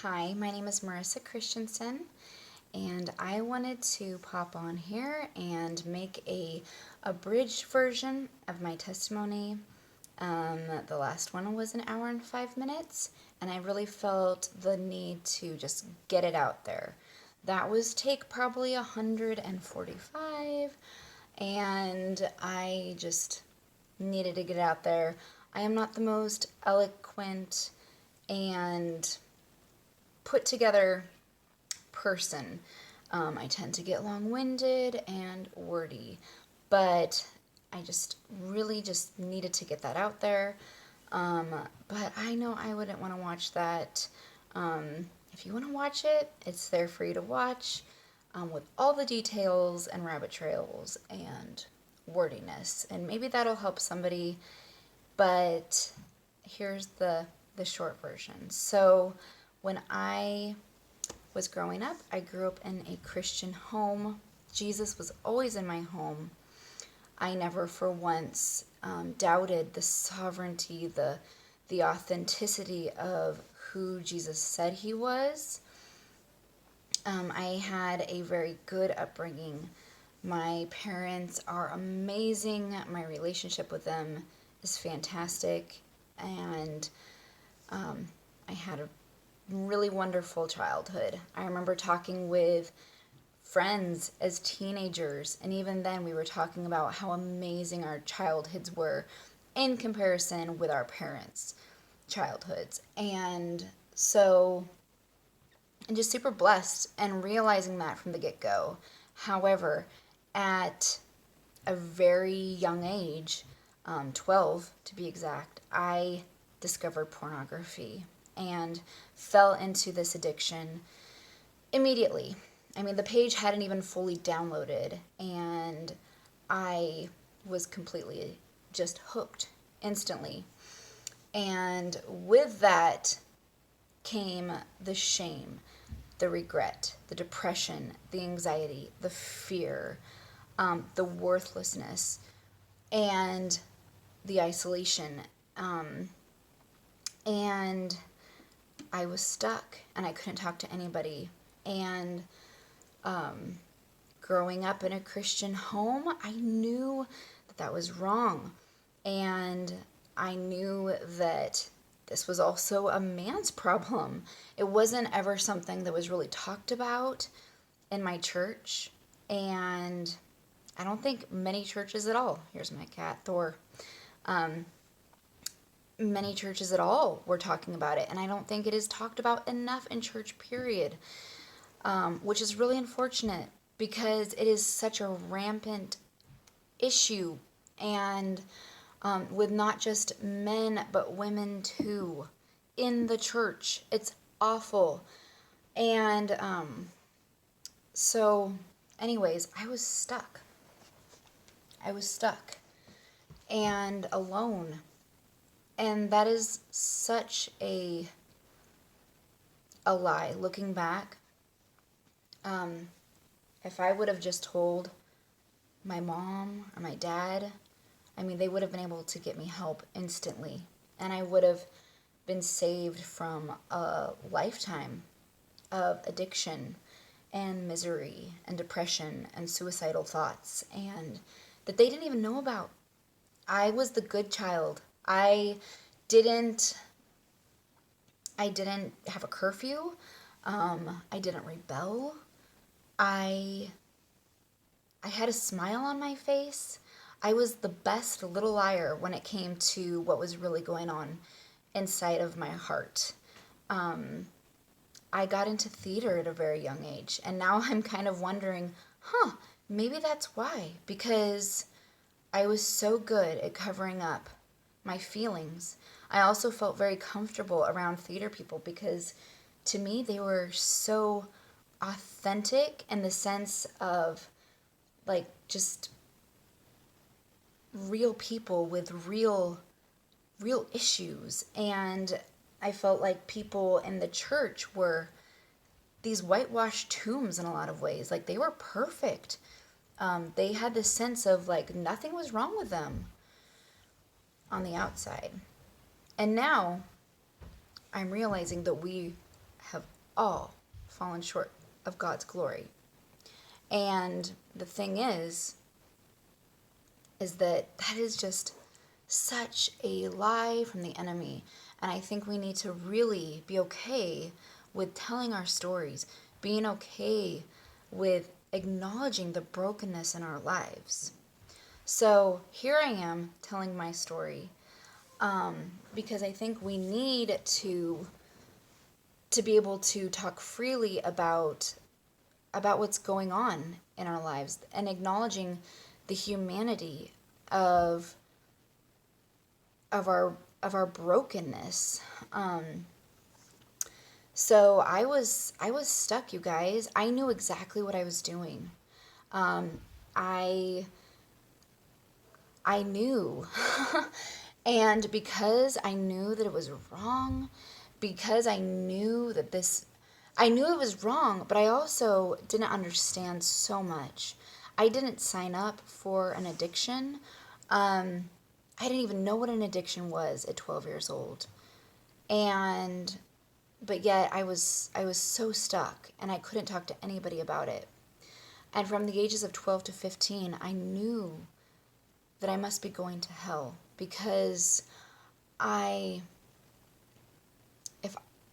Hi, my name is Marissa Christensen, and I wanted to pop on here and make a abridged version of my testimony. The last one was an hour and 5 minutes, and I really felt the need to just get it out there. That was take probably 145, and I just needed to get it out there. I am not the most eloquent and put together person. I tend to get long-winded and wordy, but I just really just needed to get that out there. But I know I wouldn't want to watch that. If you want to watch it, it's there for you to watch, with all the details and rabbit trails and wordiness, and maybe that'll help somebody. But here's the short version. So when I was growing up, I grew up in a Christian home. Jesus was always in my home. I never for once doubted the sovereignty, the authenticity of who Jesus said he was. I had a very good upbringing. My parents are amazing. My relationship with them is fantastic. And I had a really wonderful childhood. I remember talking with friends as teenagers, and even then we were talking about how amazing our childhoods were in comparison with our parents' childhoods. And so I'm just super blessed and realizing that from the get-go. However, at a very young age, 12 to be exact, I discovered pornography and fell into this addiction immediately. I mean, the page hadn't even fully downloaded, and I was completely just hooked instantly. And with that came the shame, the regret, the depression, the anxiety, the fear, the worthlessness, and the isolation. And I was stuck, and I couldn't talk to anybody. And growing up in a Christian home, I knew that that was wrong. And I knew that this was also a man's problem. It wasn't ever something that was really talked about in my church. And I don't think many churches at all, here's my cat, Thor, many churches at all were talking about it. And I don't think it is talked about enough in church, period. Which is really unfortunate because it is such a rampant issue, and with not just men but women too in the church. It's awful. And so anyways, I was stuck and alone, and that is such a lie looking back. If I would have just told my mom or my dad, I mean, they would have been able to get me help instantly, and I would have been saved from a lifetime of addiction and misery and depression and suicidal thoughts, and that they didn't even know about. I was the good child. I didn't have a curfew. I didn't rebel. I had a smile on my face. I was the best little liar when it came to what was really going on inside of my heart. I got into theater at a very young age, and now I'm kind of wondering, maybe that's why, because I was so good at covering up my feelings. I also felt very comfortable around theater people because to me they were so authentic in the sense of like just real people with real issues. And I felt like people in the church were these whitewashed tombs in a lot of ways. Like they were perfect. They had this sense of like nothing was wrong with them on the outside. And now I'm realizing that we have all fallen short of God's glory. And the thing is that is just such a lie from the enemy. And I think we need to really be okay with telling our stories, being okay with acknowledging the brokenness in our lives. So here I am telling my story, because I think we need to be able to talk freely about what's going on in our lives and acknowledging the humanity of our brokenness. So I was stuck, you guys. I knew exactly what I was doing. I knew. And because I knew that it was wrong, because I knew that I knew it was wrong, but I also didn't understand so much. I didn't sign up for an addiction. I didn't even know what an addiction was at 12 years old. But yet I was so stuck, and I couldn't talk to anybody about it. And from the ages of 12 to 15, I knew that I must be going to hell, because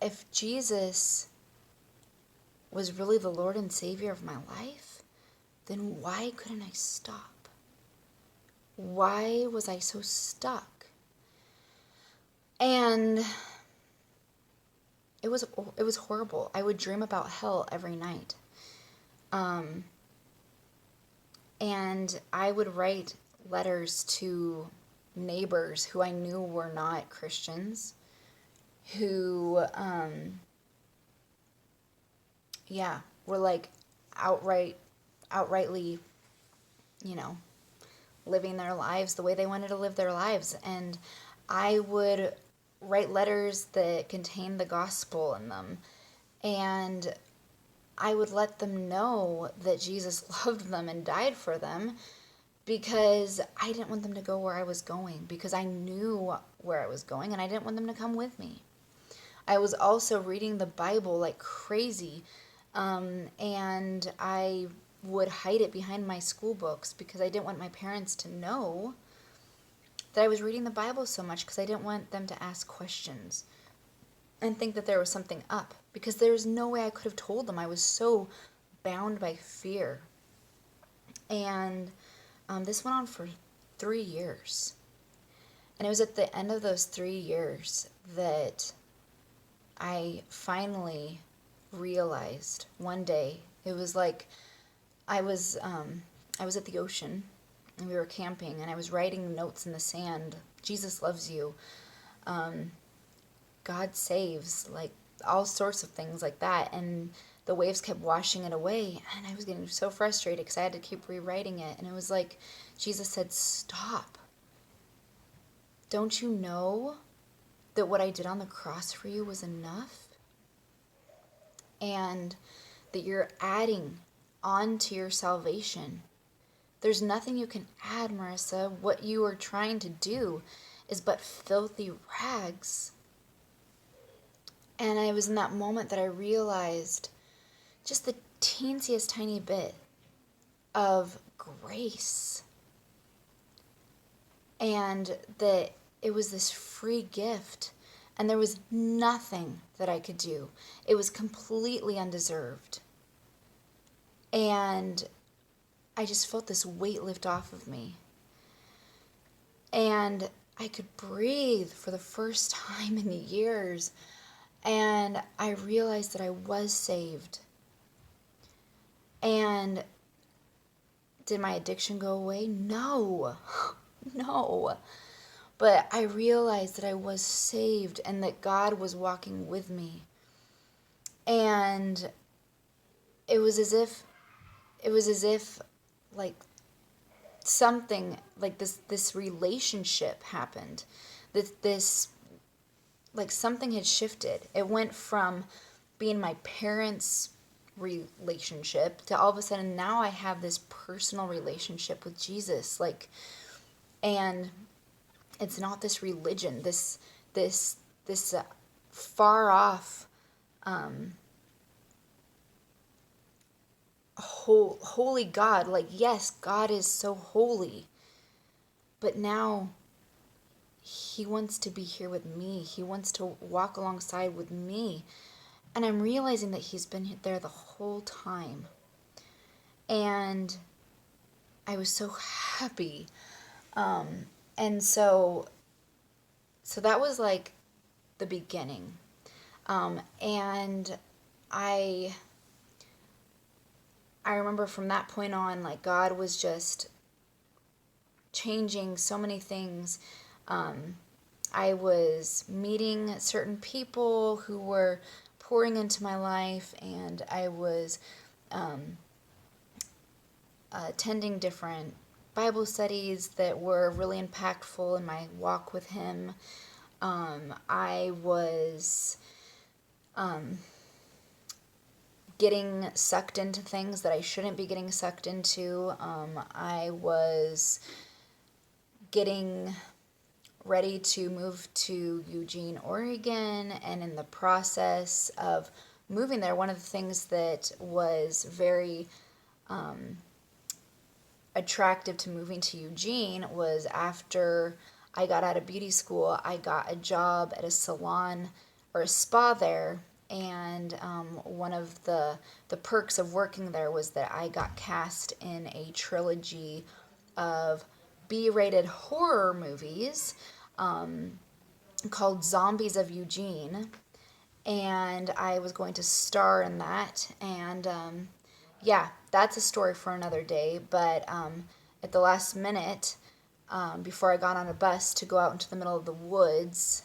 if Jesus was really the Lord and Savior of my life, then why couldn't I stop? Why was I so stuck? And it was horrible. I would dream about hell every night. And I would write letters to neighbors who I knew were not Christians, who were like outrightly, living their lives the way they wanted to live their lives. And I would write letters that contained the gospel in them, and I would let them know that Jesus loved them and died for them, because I didn't want them to go where I was going, because I knew where I was going, and I didn't want them to come with me. I was also reading the Bible like crazy, and I would hide it behind my school books because I didn't want my parents to know that I was reading the Bible so much, because I didn't want them to ask questions and think that there was something up, because there was no way I could have told them. I was so bound by fear. And this went on for 3 years. And it was at the end of those 3 years that I finally realized one day. It was like I was at the ocean, and we were camping, and I was writing notes in the sand. Jesus loves you. God saves, like all sorts of things like that. And the waves kept washing it away, and I was getting so frustrated because I had to keep rewriting it. And it was like Jesus said, "Stop. Don't you know that what I did on the cross for you was enough? And that you're adding on to your salvation. There's nothing you can add, Marissa. What you are trying to do is but filthy rags." And it was in that moment that I realized just the teensiest tiny bit of grace. And that it was this free gift. And there was nothing that I could do. It was completely undeserved. And I just felt this weight lift off of me. And I could breathe for the first time in years. And I realized that I was saved. And did my addiction go away? No. No. But I realized that I was saved and that God was walking with me. And it was as if like something like this relationship happened. This like something had shifted. It went from being my parents' relationship to all of a sudden now I have this personal relationship with Jesus. And it's not this religion, this far off holy God. Like, yes, God is so holy, but now he wants to be here with me. He wants to walk alongside with me. And I'm realizing that he's been there the whole time. And I was so happy. And so that was like the beginning. And I remember from that point on, like, God was just changing so many things. I was meeting certain people who were pouring into my life, and I was attending different Bible studies that were really impactful in my walk with Him. I was getting sucked into things that I shouldn't be getting sucked into. I was getting ready to move to Eugene, Oregon, and in the process of moving there, one of the things that was very attractive to moving to Eugene was after I got out of beauty school, I got a job at a salon or a spa there. And one of the perks of working there was that I got cast in a trilogy of B-rated horror movies called Zombies of Eugene, and I was going to star in that. And yeah, that's a story for another day. But at the last minute, before I got on a bus to go out into the middle of the woods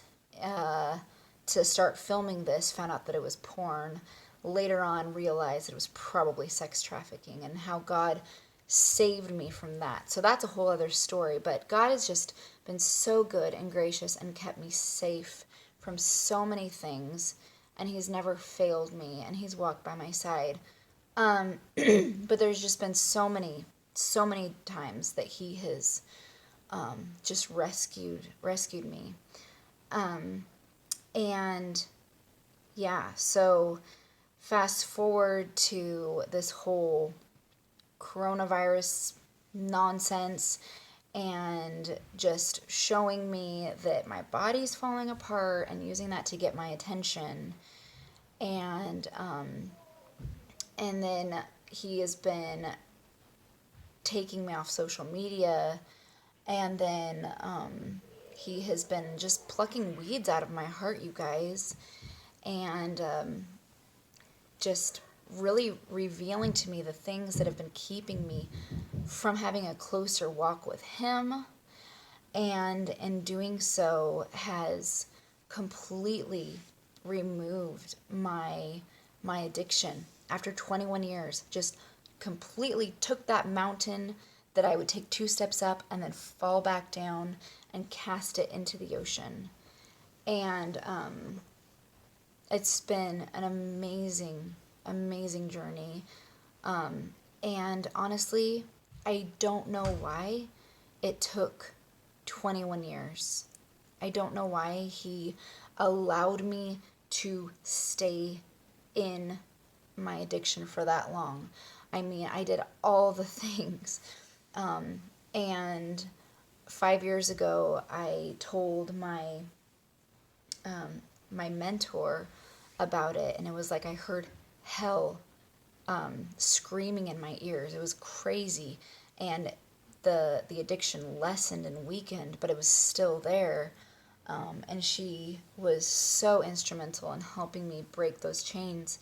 to start filming this, found out that it was porn. Later on, realized it was probably sex trafficking, and how God saved me from that. So that's a whole other story. But God has just been so good and gracious and kept me safe from so many things, and He's never failed me, and He's walked by my side. But there's just been so many times that He has just rescued me. And yeah, so fast forward to this whole coronavirus nonsense, and just showing me that my body's falling apart and using that to get my attention. And then He has been taking me off social media, and then He has been just plucking weeds out of my heart, you guys, and just really revealing to me the things that have been keeping me from having a closer walk with Him. And in doing so, has completely removed my addiction. After 21 years, just completely took that mountain that I would take 2 steps up and then fall back down and cast it into the ocean. And it's been an amazing journey. And honestly, I don't know why it took 21 years. I don't know why He allowed me to stay in my addiction for that long. I mean, I did all the things. And 5 years ago, I told my mentor about it, and it was like I heard hell screaming in my ears. It was crazy, and the addiction lessened and weakened, but it was still there. And she was so instrumental in helping me break those chains.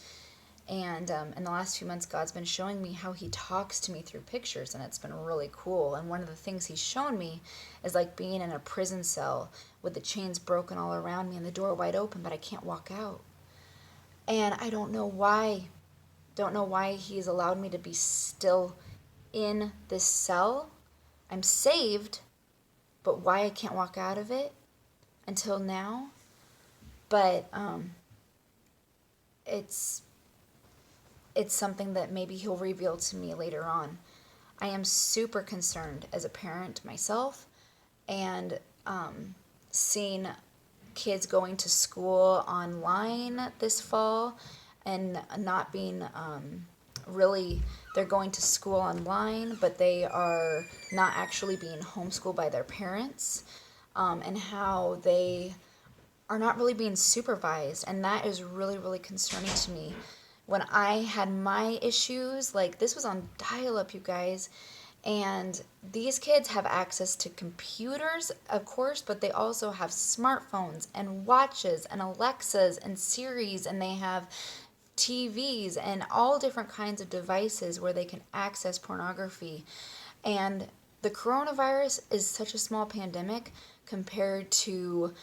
And in the last few months, God's been showing me how He talks to me through pictures, and it's been really cool. And one of the things He's shown me is like being in a prison cell with the chains broken all around me and the door wide open, but I can't walk out. And I don't know why. Don't know why He's allowed me to be still in this cell. I'm saved, but why I can't walk out of it until now. But it's something that maybe He'll reveal to me later on. I am super concerned as a parent myself, and seeing kids going to school online this fall and not being really, they're going to school online, but they are not actually being homeschooled by their parents, and how they are not really being supervised. And that is really, really concerning to me. When I had my issues, like this was on dial up, you guys, and these kids have access to computers, of course, but they also have smartphones and watches and Alexas and Siris, and they have TVs and all different kinds of devices where they can access pornography. And the coronavirus is such a small pandemic compared to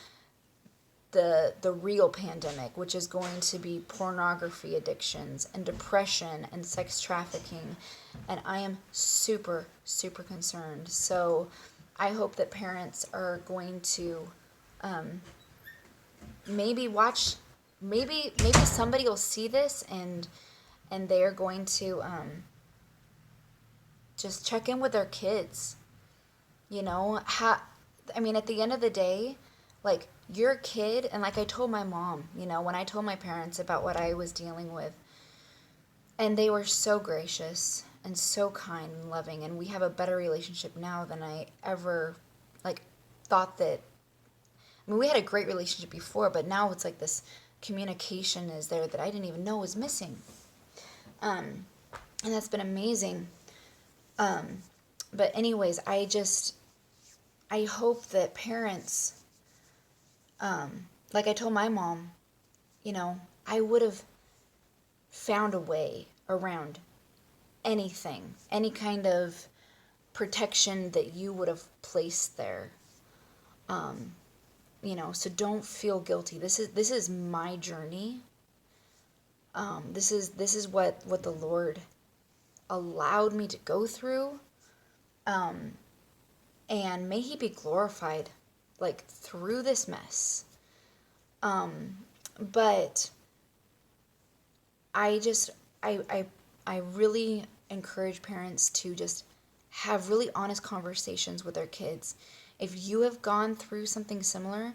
the real pandemic, which is going to be pornography addictions and depression and sex trafficking. And I am super, super concerned. So I hope that parents are going to maybe watch, maybe somebody will see this, and they're going to just check in with their kids. You know, I mean, at the end of the day, like, your kid, and like I told my mom, you know, when I told my parents about what I was dealing with, and they were so gracious and so kind and loving, and we have a better relationship now than I ever, like, thought that. I mean, we had a great relationship before, but now it's like this communication is there that I didn't even know was missing. And that's been amazing. But anyways, I hope that parents, like I told my mom, you know, I would have found a way around anything, any kind of protection that you would have placed there. You know, so don't feel guilty. This is my journey. This is what the Lord allowed me to go through. And may He be glorified, like, through this mess. But I really encourage parents to just have really honest conversations with their kids. If you have gone through something similar,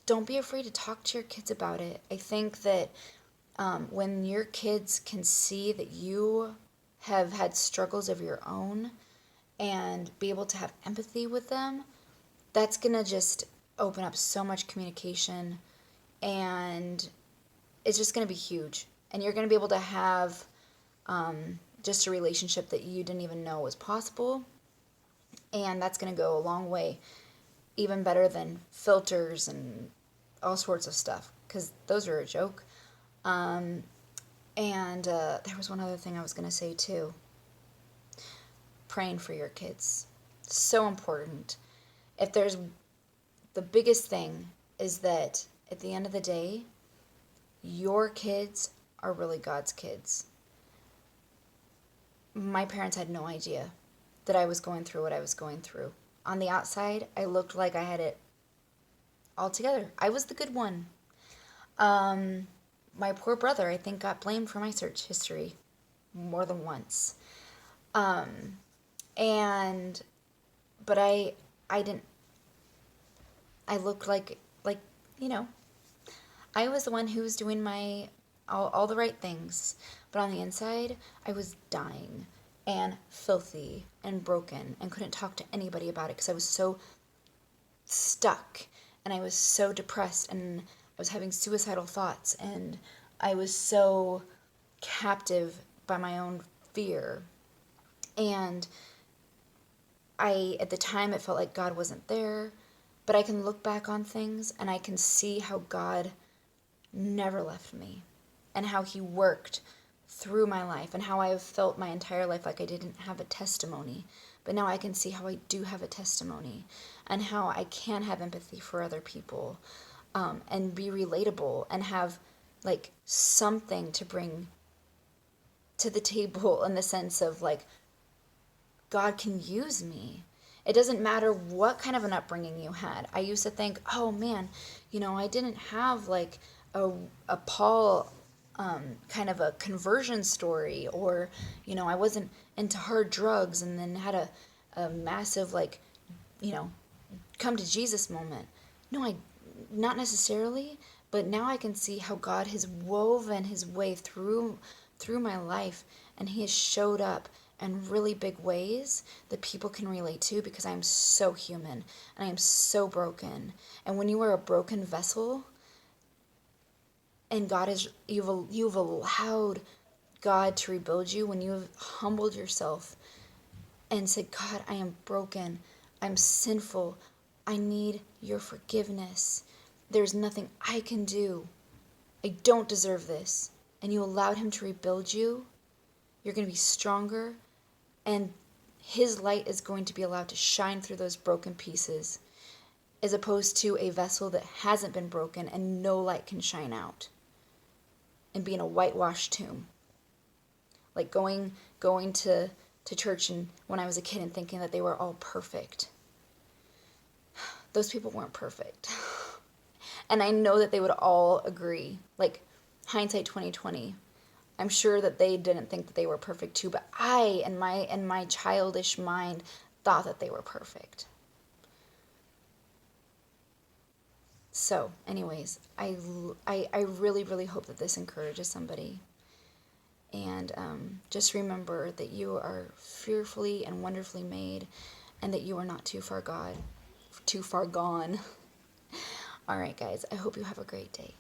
don't be afraid to talk to your kids about it. I think that when your kids can see that you have had struggles of your own and be able to have empathy with them, that's going to just open up so much communication, and it's just going to be huge. And you're going to be able to have just a relationship that you didn't even know was possible, and that's going to go a long way, even better than filters and all sorts of stuff, because those are a joke. And there was one other thing I was going to say too. Praying for your kids. So important. If there's, the biggest thing is that at the end of the day, your kids are really God's kids. My parents had no idea that I was going through what I was going through. On the outside, I looked like I had it all together. I was the good one. My poor brother, I think, got blamed for my search history more than once. But I didn't, I looked like, you know, I was the one who was doing all the right things. But on the inside, I was dying and filthy and broken and couldn't talk to anybody about it because I was so stuck and I was so depressed and I was having suicidal thoughts and I was so captive by my own fear. And at the time, it felt like God wasn't there, but I can look back on things and I can see how God never left me and how He worked through my life and how I have felt my entire life like I didn't have a testimony. But now I can see how I do have a testimony and how I can have empathy for other people, and be relatable and have like something to bring to the table in the sense of like, God can use me. It doesn't matter what kind of an upbringing you had. I used to think, oh man, you know, I didn't have like a Paul kind of a conversion story, or, you know, I wasn't into hard drugs and then had a massive like, you know, come to Jesus moment. No, not necessarily, but now I can see how God has woven His way through through my life, and he has showed up in really big ways that people can relate to, because I am so human and I am so broken. And when you are a broken vessel, and you've allowed God to rebuild you, when you have humbled yourself and said, God, I am broken, I'm sinful, I need your forgiveness, there's nothing I can do, I don't deserve this, and you allowed him to rebuild you, you're going to be stronger, and his light is going to be allowed to shine through those broken pieces, as opposed to a vessel that hasn't been broken and no light can shine out, and be in a whitewashed tomb. Like going to church and when I was a kid and thinking that they were all perfect. Those people weren't perfect. And I know that they would all agree. Like, hindsight 2020. I'm sure that they didn't think that they were perfect too, but I, in my childish mind, thought that they were perfect. So, anyways, I really, really hope that this encourages somebody. And just remember that you are fearfully and wonderfully made, and that you are not too far gone. All right, guys, I hope you have a great day.